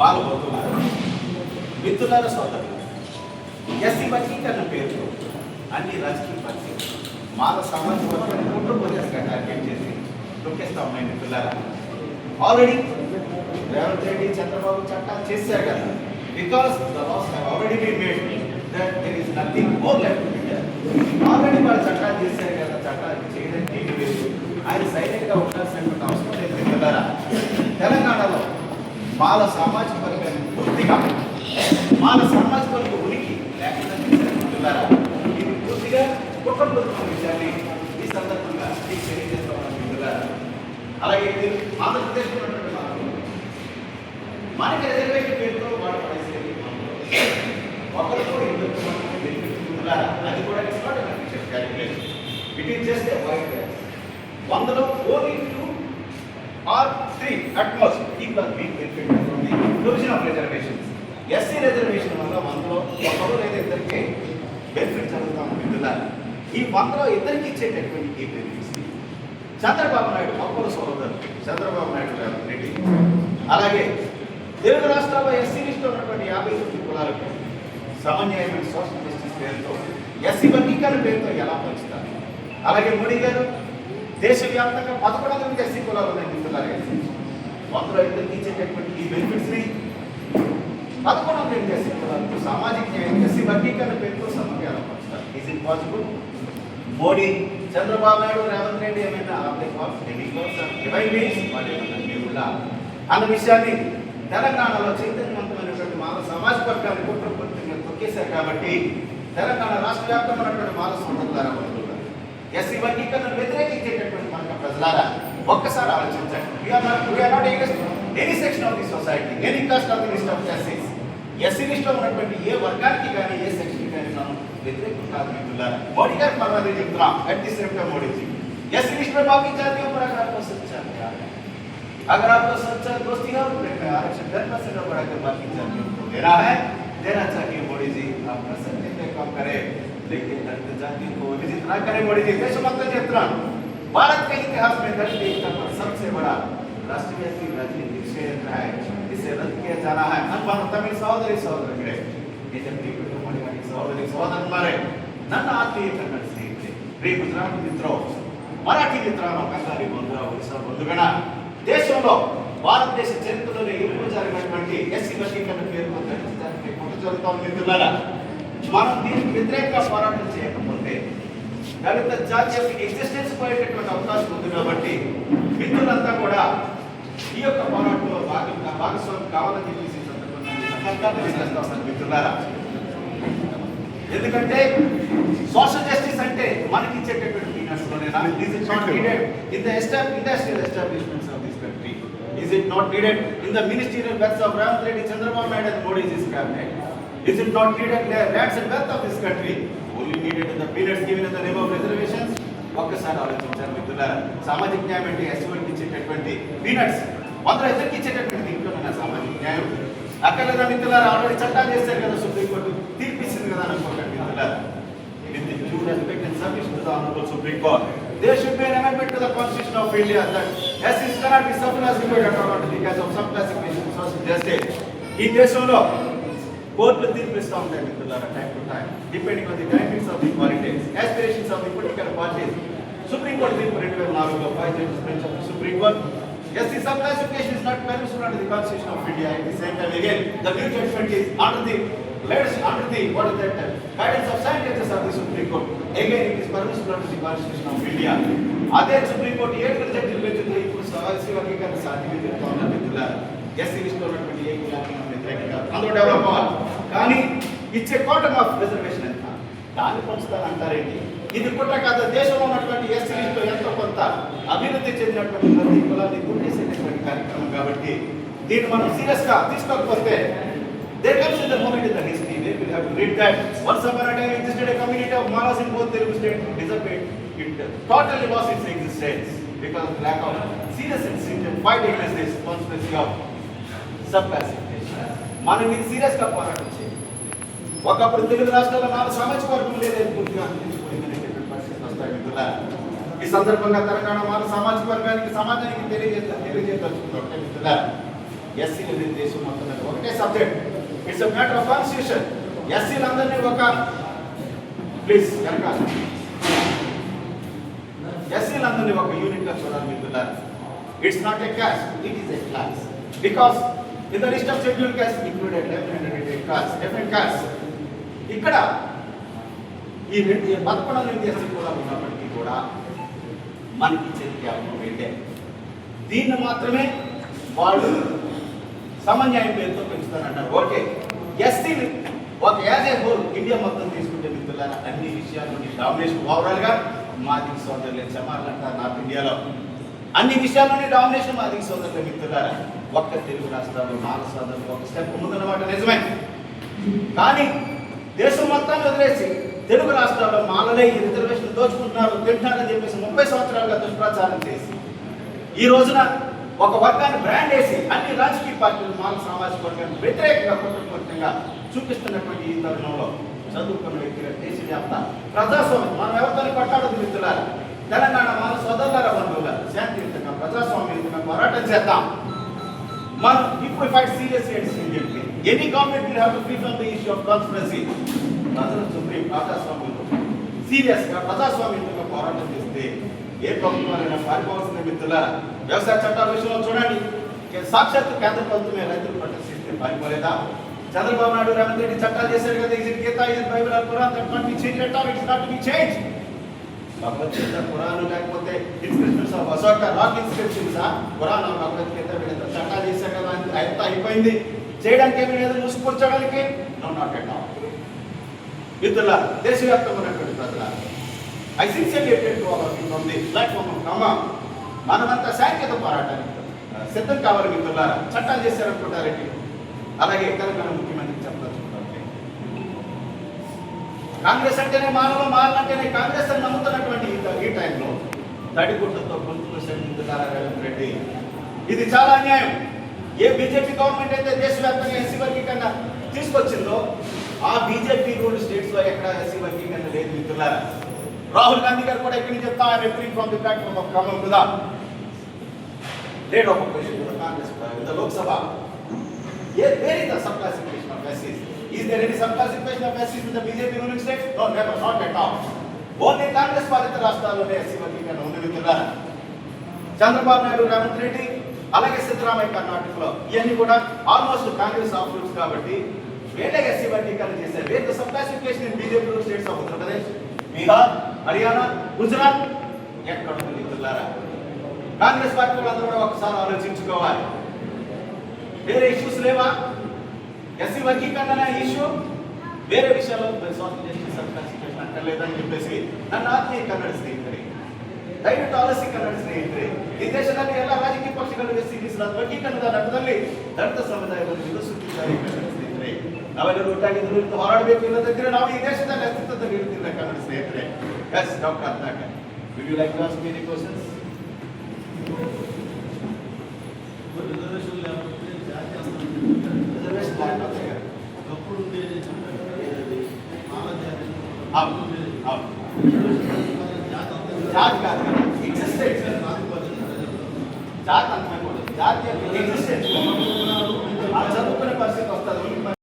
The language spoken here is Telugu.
మాల బంధువులారా, మిత్రులారా, సోదరులు, ఎస్సీ వర్గీకరణ పేరుతో అన్ని రాజకీయ పార్టీలు మాల సామాజిక వర్గాన్ని కుట్రపోయేట్టుగా టార్గెట్ చేసి తొక్కేస్తా ఉన్నాయి. మిత్రులారా, ఆల్రెడీ రేవంత్ రెడ్డి, చంద్రబాబు చట్టాలు చేశారు కదా. Because the laws have already been made that there is nothing more left to be done. Already వాళ్ళు చట్టాలు చేశారు కదా, చట్టాలు చేయడానికి ఏమీ లేదు. ఆయన సైలెంట్గా ఉండాల్సినటువంటి అవసరం లేదు. మిత్రులారా, తెలంగాణలో మాల సామాజిక వర్గాన్ని పూర్తిగా మాల సామాజిక వర్గ ఉనికి లేకుండా చేశారు. మిత్రులారా, ఇది పూర్తిగా కుట్రపూరిత విషయాన్ని ఈ సందర్భంగా మీకు తెలియజేస్తా ఉన్నాను. మిత్రులారా, అలాగే ఆంధ్రప్రదేశ్లో ఉన్నటువంటి మనకి రిజర్వేషన్ పేరుతో వాడు పడేసేది ఒకరితో ఇద్దరు అది కూడా it's not calculation. It is just a white race. 100లో only 2 or 3 at most equal being benefit from the provision of reservations. SC reservation వల్ల 100లో ఒకరు లేదా ఇద్దరికి బెనిఫిట్ జరుగుతాం. మిత్రులారా, ఈ 100లో ఇద్దరికి ఇచ్చేటటువంటి ఈ బెనిఫిట్స్ చంద్రబాబు నాయుడు ఒక్కరు సోదరుడు చంద్రబాబు నాయుడు, రేవంత్ రెడ్డి, అలాగే తెలుగు రాష్ట్రాల్లో ఎస్సీ లిస్టులో ఉన్నటువంటి 59 కులాలకు సమన్యాయమైన సోషల్ జస్టిస్ పేరుతో ఎస్సీ వర్గీకరణ పేరుతో ఎలా పంచుతారు? అలాగే మోడీ గారు దేశవ్యాప్తంగా 11 ఎస్సీ కులాలు ఉన్నాయి. మిత్రులారా, 100లో ఇద్దరికి ఇచ్చేటటువంటి ఈ బెనిఫిట్స్ని 11 ఎస్సీ కులాలకు సామాజిక న్యాయం ఎస్సీ వర్గీకరణ పేరుతో సమన్వయం ఎలా పంచుతారు? Is it possible? Modi, Chandrababu Naidu, Revanth Reddy ఏమైనా దేవుళ్ళ అన్న విషయాన్ని తెలంగాణలో చైతన్యవంతమైనటువంటి మాల సామాజిక వర్గాన్ని కుట్రపూరితంగా తొక్కేశారు. కాబట్టి తెలంగాణ రాష్ట్ర వ్యాప్తంగా ఉన్నటువంటి మాల సోదరులారా, ఎస్సీ వర్గీకరణ వ్యతిరేకించేటటువంటి మన ప్రజలారా, ఒక్కసారి ఆలోచించండి. Any section of the society, any caste of the list of ఎస్సీస్, ఎస్సీ లిస్ట్లో ఉన్నటువంటి ఏ వర్గానికి కానీ ఏ సెక్షన్కి కానీ మనం వ్యతిరేకం కాదు. మిత్రులారా, మోడీ గారు పర్వాలేదు చెప్తున్నాం. At the same time Modi ji SC list में बाकी जातियों पर अगर आपको सच्चा प्यार है, अगर आपको सच्चा दोस्ती है, आरक्षण 10% से बढ़ाकर बाकी जातियों को देना चाहिए. मोदी जी आप सत्य पे काम करें, लेकिन दलित जातियों को विजित ना करें. मोदी जी देशभक्त क्षेत्र भारत के इतिहास में दलित एकता पर सबसे बड़ा राष्ट्रीय राजनीतिक क्षेत्र है. इसे रद्द किया जाना है. अनबन तमिल सहोदरी सहोदररे बीजेपी मोदी गारी सहोदरी सहोदररे ನನ್ನ ಆತ್ಮೀಯ ಕನ್ನಡ ಸ್ನೇಹಿತರೆ, ಪ್ರಿಯ ಗುಜರಾತ್ ಮಿತ್ರರು, మరాఠీ మిత్రాలు, బెంగాలీ బంధువులు, ఒరిస్సా బంధుగణ, దేశంలో భారతదేశ చరిత్రలోనే ఎప్పుడు జరిగినటువంటి ఎస్సీ వర్గీకరణ పేరుతో కుట్ర జరుగుతోంది. మిత్రులారా, మనం దీనికి వ్యతిరేకంగా పోరాటం చేయకపోతే దళిత జాతి యొక్క ఎగ్జిస్టెన్స్ పోయేటటువంటి అవకాశం ఉంది. కాబట్టి మిత్రులంతా కూడా ఈ యొక్క పోరాటంలో భాగస్వామి కావాలని చెప్పేసి సందర్భంగా మిత్రులారా, ఎందుకంటే సోషల్ జస్టిస్ అంటే మనకి ఇచ్చేటటువంటి ఫీనర్స్లోనేనా? Is it not needed in the industrial establishments of this country? Is it not needed in the ministerial wealth of Revanth Reddy, Chandrababu Naidu and Modi's cabinet? Is it not needed in the lands and wealth of this country? Only needed in the peanuts given in the name of reservations? ఒక్కసారి ఆలోచించారు మిత్రులారా. సామాజిక న్యాయం అంటే ఎస్సీ వాళ్ళకి ఇచ్చేటటువంటి పీనట్స్ 100 ఇద్దరికి ఇచ్చేటటువంటి దీంట్లో సామాజిక న్యాయం అక్కర్లేదా? మిత్రులారా, ఆల్రెడీ చట్టాలు చేశారు కదా, సుప్రీంకోర్టు తీర్పిస్తుంది కదా అనుకోకండి. మిత్రులారా, with the due respect and submission to the Honorable Supreme Court, there should be an amendment to the Constitution of India that SCs cannot be subclassified according because of subclassification of social justice. ఈ దేశంలో కోర్టులు తీర్పిస్తూ ఉంటాయి మిత్రులారా, time to time, depending on the timings of the politics, aspirations of the political parties. Supreme court తీర్పు 2004లో 5 judges bench of the Supreme Court, SC subclassification is not permissible under the Constitution of India. At the same time, again, the new judgment is under the what is that guidance of 7 judges of the Supreme Court. Again, it is permissible under the Constitution of India. అదే సుప్రీం కోర్టు 7 జడ్జిలు పెంచుతూ ఇప్పుడు ఎస్సీ వర్గీకరణ సాధ్యమే చెప్తా ఉన్నారు మిత్రులారా. ఎస్సీ లిస్టులో ఉన్నటువంటి ఏ కులానికి వ్యతిరేకంగా అందరూ డెవలప్ అవ్వాలి. కానీ ఇచ్చే క్వాంటమ్ ఆఫ్ రిజర్వేషన్ ఎంత? దాన్ని పంచుతానంటారేంటి? ఇది కుట్ర కాదు. దేశంలో ఉన్నటువంటి ఎస్సీ లిస్టులో ఎంతో కొంత అభివృద్ధి చెందినటువంటి ప్రతి కులాన్ని గుర్తించేటటువంటి కార్యక్రమం. కాబట్టి దీన్ని మనం సీరియస్ గా తీసుకోకపోతే there comes in the moment in the history where we have to read that once upon a time existed a community of Malas in both Telugu state. It totally lost its existence because of lack of serious and stringent fight against this conspiracy of subclassification. మనం ఇది సీరియస్ గా పోరాటం చేయాలి. ఒకప్పుడు తెలుగు రాష్ట్రాల్లో 4 సామాజిక వర్గం లేదని పూర్తిగా అందించుకునేటువంటి పరిస్థితులు వస్తాయి మిత్రులారా. ఈ సందర్భంగా తెలంగాణ మాల సామాజిక వర్గానికి సమాజానికి తెలియజేయదలుచుకుంటాం మిత్రులారా. ఎస్సీలు అనేది దేశం మొత్తం మీద ఒకటే subject. It's a matter of constitution. ఎస్సీలందరినీ ఒక ప్లీజ్ వెనకాల ఎస్సీలందరినీ ఒక యూనిట్గా చూడాలి మిత్రులారా. It's not a caste, it is a class. Because in the list of schedule caste included 1188 class, different class. ఇక్కడ ఈ 11 ఎస్సీ కూడా ఉన్నప్పటికీ కూడా మనకి ఇచ్చేది కేవలం 2. దీన్ని మాత్రమే వాళ్ళు సమన్యాయం పేరుతో పెంచుతారంటారు. ఓకే, ఎస్సీని ఒక యాజ్ ఏ హోల్ ఇండియా మొత్తం తీసుకుంటే మిత్రులారా అన్ని విషయాల్లోని డామినేషన్ ఓవరాల్గా మాదిగ సోదరులు చమార్లు అంటారు నార్త్ ఇండియాలో. అన్ని విషయాల్లోని డామినేషన్ మాదిగ సోదరులు మిత్రులారా. ఒక్క తెలుగు రాష్ట్రాల్లో మాల సోదరులు ఒక స్టెప్ ముందన్నమాట నిజమే. కానీ దేశం మొత్తాన్ని వదిలేసి తెలుగు రాష్ట్రాల్లో మాలలే ఈ రిజర్వేషన్ దోచుకుంటున్నారు, తింటున్నారని చెప్పేసి 30 సంవత్సరాలుగా దుష్ప్రచారం చేసి ఈ రోజున ఒక వర్గాన్ని బ్రాండ్ వేసి అన్ని రాజకీయ పార్టీలు మాల సామాజిక వర్గాన్ని వ్యతిరేకంగా కుటుంబంగా చూపిస్తున్నటువంటి ఈ తరుణంలో చదువుకున్న వ్యక్తిగా దేశవ్యాప్త ప్రజాస్వామ్యం మనం ఎవరితో కొట్టాడదు మిత్రులారా. తెలంగాణ మాల సోదరులారా, బంధువుల శాంతియుతంగా ప్రజాస్వామ్యంగా పోరాటం చేద్దాం. మనం ఇప్పుడు fight seriously and seriously any government will have to free from the issue of conspiracy. ప్రజల సుప్రీం ప్రజాస్వామ్యంలో సీరియస్గా ప్రజాస్వామ్యంగా పోరాటం చేస్తే ఏ ప్రభుత్వాలైనా పారిపోవాల్సిన మిత్రులారా. వ్యవసాయ చట్టాల విషయంలో చూడండి, సాక్షాత్తు కేంద్ర ప్రభుత్వమే రైతులు ప్రదర్శిస్తే పారిపోలేదా? చంద్రబాబు నాయుడు రేవంత్ రెడ్డి చట్టాలు చేశారు కదా, ఇది గీత, ఇది Bible, Quran, that not be change at all, it's not to be change. Bhagavad Gita, Quran లేకపోతే inscriptions of Ashoka rock inscriptions Quran Bhagavad Gita వీళ్ళంతా చట్టాలు చేశారు కదా, అంతా అయిపోయింది. చేయడానికి ఏమి లేదు, మూసుకూర్చోడానికి నో నాట్ ఎట్ ఆల్. మిత్రుల దేశవ్యాప్తంగా ఉన్నటువంటి ప్రజల I sincerely attend to all of you from the platform of కామా. మనమంతా శాంతియుత పోరాటానికి సిద్ధం కావాలి మిత్రులారా. చట్టాలు చేశారనుకుంటారండి. అలాగే తెలంగాణ ముఖ్యమంత్రి చెప్పదలుచుకుంటారు, కాంగ్రెస్ అంటేనే మానవ, మానవంటేనే కాంగ్రెస్ అని నమ్ముతున్నటువంటి ఈ టైంలో తడిగుడ్డతో గొంతులు మిత్రులారా రేవంత్ రెడ్డి, ఇది చాలా అన్యాయం. ఏ బీజేపీ గవర్నమెంట్ అయితే దేశవ్యాప్తంగా ఎస్సీ వర్గీకరణ తీసుకొచ్చిందో ఆ బీజేపీ రూల్డ్ స్టేట్స్ లో ఎక్కడ ఎస్సీ వర్గీకరణ లేదు మిత్రులారా. రాహుల్ గాంధీ గారు కూడా ఎక్కడి నుంచి చెప్తా referring from the platform of common to the leader of opposition to the Congress in the Lok Sabha. Where is the subclassification of SCs? Is there any subclassification of SCs in the BJP ruling states? No, never, not at all. Only Congress పాలిత రాష్ట్రాల్లోనే ఎస్సీ వర్గీకరణ ఉంది మిత్రులారా. చంద్రబాబు నాయుడు, రేవంత్ రెడ్డి, అలాగే సిద్ధరామయ్య కర్ణాటకలో ఇవన్నీ కూడా ఆల్మోస్ట్ కాంగ్రెస్ ఆఫ్రూట్స్ కాబట్టి వేరే ఎస్సీ వర్గీకరణ చేశారు. Where the subclassification in BJP rule states of Uttar Pradesh, Bihar, Haryana, Gujarat ఎక్కడ ఉంది మిత్రులారా? కాంగ్రెస్ పార్టీ వాళ్ళందరూ కూడా ఒకసారి ఆలోచించుకోవాలి. వేరే ఇష్యూస్ లేవా? ఎస్సీ వర్గీకరణ ఇష్యూ ಬೇರೆ ವಿಷಯಗಳು ಸೋಷಿಯಲ್ ಜಸ್ಟಿಸ್ ಸಬ್ಕಾನ್ಸಿಕ್ಯೂಷನ್ ಅಕ್ಕರ್ಲೇదని చెప్పేసి ನನ್ನ ಆತ್ಮೀಯ ಕನ್ನಡ ಸ್ನೇಹಿತರೆ, ದಯವಿಟ್ಟು ಆಲಸಿ ಕನ್ನಡ ಸ್ನೇಹಿತರೆ, ಈ ದೇಶದಲ್ಲಿ ಎಲ್ಲ ರಾಜಕೀಯ ಪಕ್ಷಗಳು ಎಸ್ಸಿ ವರ್ಗೀಕರಣದ ನಟದಲ್ಲಿ ದಲಿತ ಸಮುದಾಯವನ್ನು ವಿಧಿಸುತ್ತಿದ್ದಾರೆ ಕನ್ನಡ ಸ್ನೇಹಿತರೆ. ನಾವೆಲ್ಲರೂ ಒಟ್ಟಾಗಿ ವಿರುದ್ಧ ಹೋರಾಡಬೇಕು, ಇಲ್ಲದಿದ್ದರೆ ನಾವು ಈ ದೇಶದಲ್ಲಿ ಅಸ್ತಿತ್ವದಲ್ಲಿ ಇರುತ್ತಿಲ್ಲ ಕನ್ನಡ ಸ್ನೇಹಿತರೆ. ಎಸ್ ಡಾಕ್ಟರ್ ಅದ್ನಾಕ, will you like to ask any questions? జాతి కాదు, ఎగ్జిస్టెన్స్. జాతి అంతమైపోతుంది, జాతి ఎగ్జిస్టెన్స్.